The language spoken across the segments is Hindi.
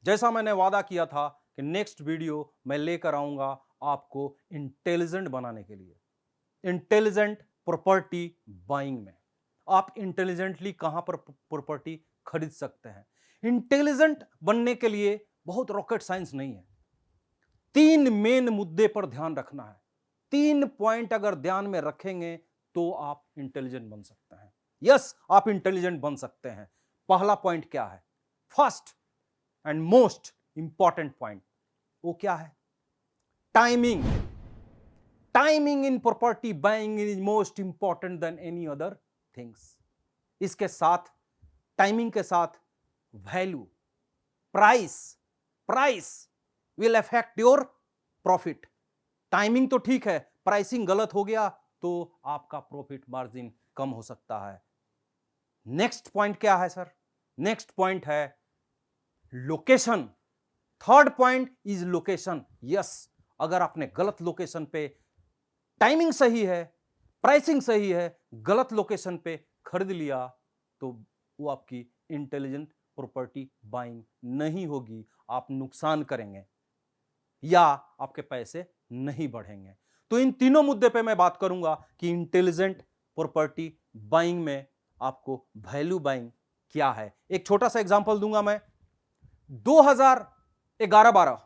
जैसा मैंने वादा किया था कि नेक्स्ट वीडियो मैं लेकर आऊंगा आपको इंटेलिजेंट बनाने के लिए, इंटेलिजेंट प्रॉपर्टी बाइंग में। आप इंटेलिजेंटली कहां पर प्रॉपर्टी खरीद सकते हैं। इंटेलिजेंट बनने के लिए बहुत रॉकेट साइंस नहीं है। 3 मेन मुद्दे पर ध्यान रखना है। 3 पॉइंट अगर ध्यान में रखेंगे तो आप इंटेलिजेंट बन सकते हैं। यस, आप इंटेलिजेंट बन सकते हैं। पहला पॉइंट क्या है? First and most important point, वो क्या है? Timing. Timing in property buying is most important than any other things. इसके साथ, टाइमिंग के साथ value, price, price will affect your profit. Timing तो ठीक है, प्राइसिंग गलत हो गया तो आपका प्रॉफिट मार्जिन कम हो सकता है। नेक्स्ट पॉइंट क्या है सर? नेक्स्ट पॉइंट है location. Third point is location. Yes, अगर आपने गलत लोकेशन पे, टाइमिंग सही है, प्राइसिंग सही है, गलत लोकेशन पे खरीद लिया तो वो आपकी इंटेलिजेंट प्रॉपर्टी बाइंग नहीं होगी। आप नुकसान करेंगे या आपके पैसे नहीं बढ़ेंगे। तो इन तीनों मुद्दे पे मैं बात करूंगा कि इंटेलिजेंट प्रॉपर्टी बाइंग में आपको वैल्यू बाइंग क्या है। एक छोटा सा एग्जांपल दूंगा मैं। 2011-12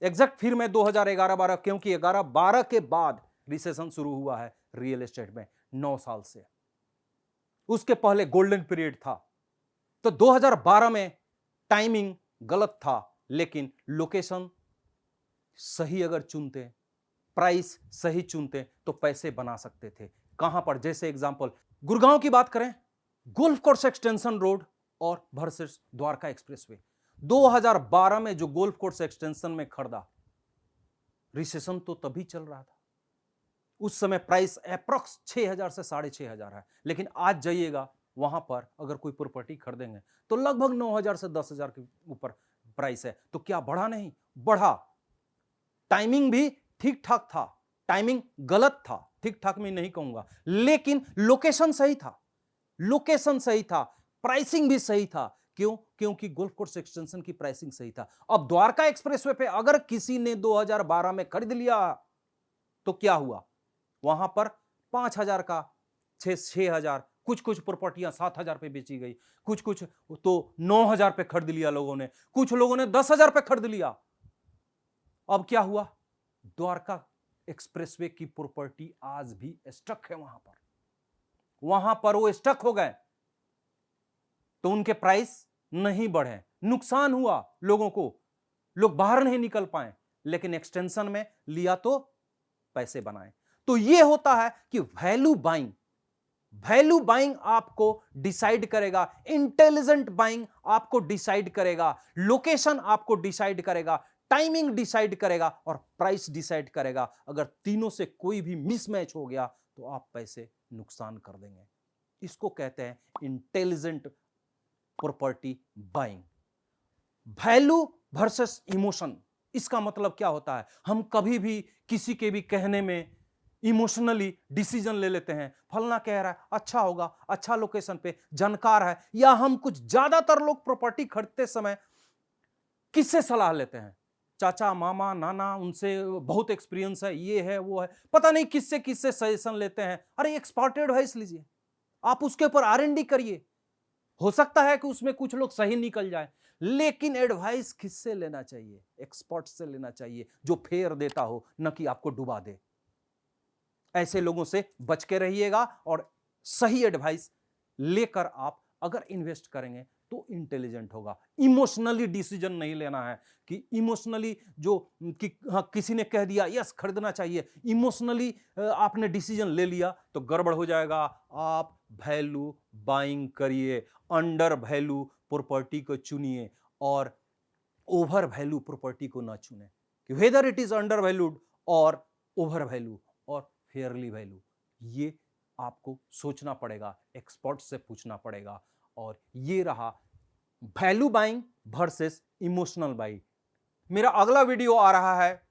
एग्जैक्ट, फिर मैं 2011-12 क्योंकि 11-12 के बाद रिसेशन शुरू हुआ है रियल एस्टेट में 9 साल से। उसके पहले गोल्डन पीरियड था। तो 2012 में टाइमिंग गलत था, लेकिन लोकेशन सही अगर चुनते, प्राइस सही चुनते तो पैसे बना सकते थे। कहां पर? जैसे एग्जांपल गुड़गांव की बात करें, गोल्फ कोर्स एक्सटेंशन रोड और वर्सेस द्वारका एक्सप्रेसवे। 2012 में जो गोल्फ कोर्स एक्सटेंशन में खरीदा, रिसेशन तो तभी चल रहा था। उस समय प्राइस अप्रॉक्स 6000 से 6500 है, लेकिन आज जाइएगा वहां पर, अगर कोई प्रॉपर्टी खरीदेंगे तो लगभग 9000 से 10000 के ऊपर प्राइस है। तो क्या बढ़ा? नहीं बढ़ा। टाइमिंग भी ठीक ठाक था, टाइमिंग गलत था, ठीक ठाक मैं नहीं कहूंगा, लेकिन लोकेशन सही था, लोकेशन सही था, प्राइसिंग भी सही था। क्यों? क्योंकि गोल्फ कोर्स एक्सटेंशन की प्राइसिंग सही था। अब द्वारका एक्सप्रेसवे पे अगर किसी ने 2012 में खरीद लिया तो क्या हुआ? वहां पर 5000 का, 6000, कुछ कुछ प्रॉपर्टियां 7000 पे बेची गई, कुछ कुछ तो 9000 पे खरीद लिया लोगों ने, कुछ लोगों ने 10000 पे खरीद लिया। अब क्या हुआ? द्वारका एक्सप्रेसवे की प्रॉपर्टी आज भी स्टक है वहां पर, वहां पर वो स्टक हो गए तो उनके प्राइस नहीं बढ़े, नुकसान हुआ लोगों को, लोग बाहर नहीं निकल पाए, लेकिन एक्सटेंशन में लिया तो पैसे बनाए। तो यह होता है कि वैल्यू बाइंग, वैल्यू बाइंग आपको डिसाइड करेगा, इंटेलिजेंट बाइंग आपको डिसाइड करेगा, लोकेशन आपको डिसाइड करेगा, टाइमिंग डिसाइड करेगा और प्राइस डिसाइड करेगा। अगर तीनों से कोई भी मिसमैच हो गया तो आप पैसे नुकसान कर देंगे। इसको कहते हैं intelligent property buying. Value versus emotion, इसका मतलब क्या होता है? हम कभी भी किसी के भी कहने में इमोशनली डिसीजन ले लेते हैं, फलना कह रहा है अच्छा होगा, अच्छा लोकेशन पे, जानकार है, या हम कुछ ज्यादातर लोग प्रॉपर्टी खरीदते समय किससे सलाह लेते हैं? चाचा, मामा, नाना, उनसे बहुत एक्सपीरियंस है, ये है वो है, पता नहीं किससे किससे सजेशन लेते हैं। अरे एक्सपर्ट एडवाइस लीजिए, आप उसके ऊपर R&D करिए। हो सकता है कि उसमें कुछ लोग सही निकल जाए, लेकिन एडवाइस किससे लेना चाहिए? एक्सपर्ट से लेना चाहिए, जो फेयर देता हो, न कि आपको डुबा दे। ऐसे लोगों से बच के रहिएगा और सही एडवाइस लेकर आप अगर इन्वेस्ट करेंगे तो इंटेलिजेंट होगा। इमोशनली डिसीजन नहीं लेना है कि इमोशनली जो हाँ, किसी ने कह दिया यस खरीदना चाहिए, इमोशनली आपने डिसीजन ले लिया तो गड़बड़ हो जाएगा। आप वैल्यू बाइंग करिए, अंडर वैल्यू प्रॉपर्टी को चुनिए और ओवर वैल्यू प्रॉपर्टी को ना चुने, कि whether it is under valued और ओवर वैल्यू और फेयरली वैल्यू, ये आपको सोचना पड़ेगा, एक्सपर्ट से पूछना पड़ेगा। और ये रहा value buying versus emotional buying. मेरा अगला वीडियो आ रहा है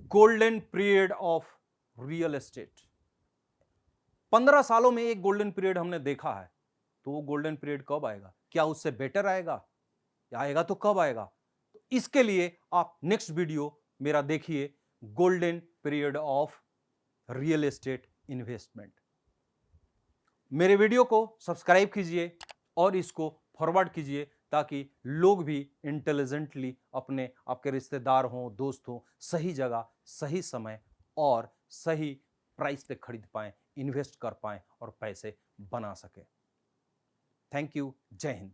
golden period of real estate. 15 सालों में एक गोल्डन पीरियड हमने देखा है, तो वो गोल्डन पीरियड कब आएगा? क्या उससे बेटर आएगा? आएगा तो कब आएगा? इसके लिए आप नेक्स्ट वीडियो मेरा देखिए, golden period of real estate investment. मेरे वीडियो को सब्सक्राइब कीजिए और इसको फॉरवर्ड कीजिए ताकि लोग भी इंटेलिजेंटली अपने आपके रिश्तेदार हों, दोस्त हों, सही जगह, सही समय और सही प्राइस पे खरीद पाएं, इन्वेस्ट कर पाएं और पैसे बना सकें। Thank you. जय हिंद।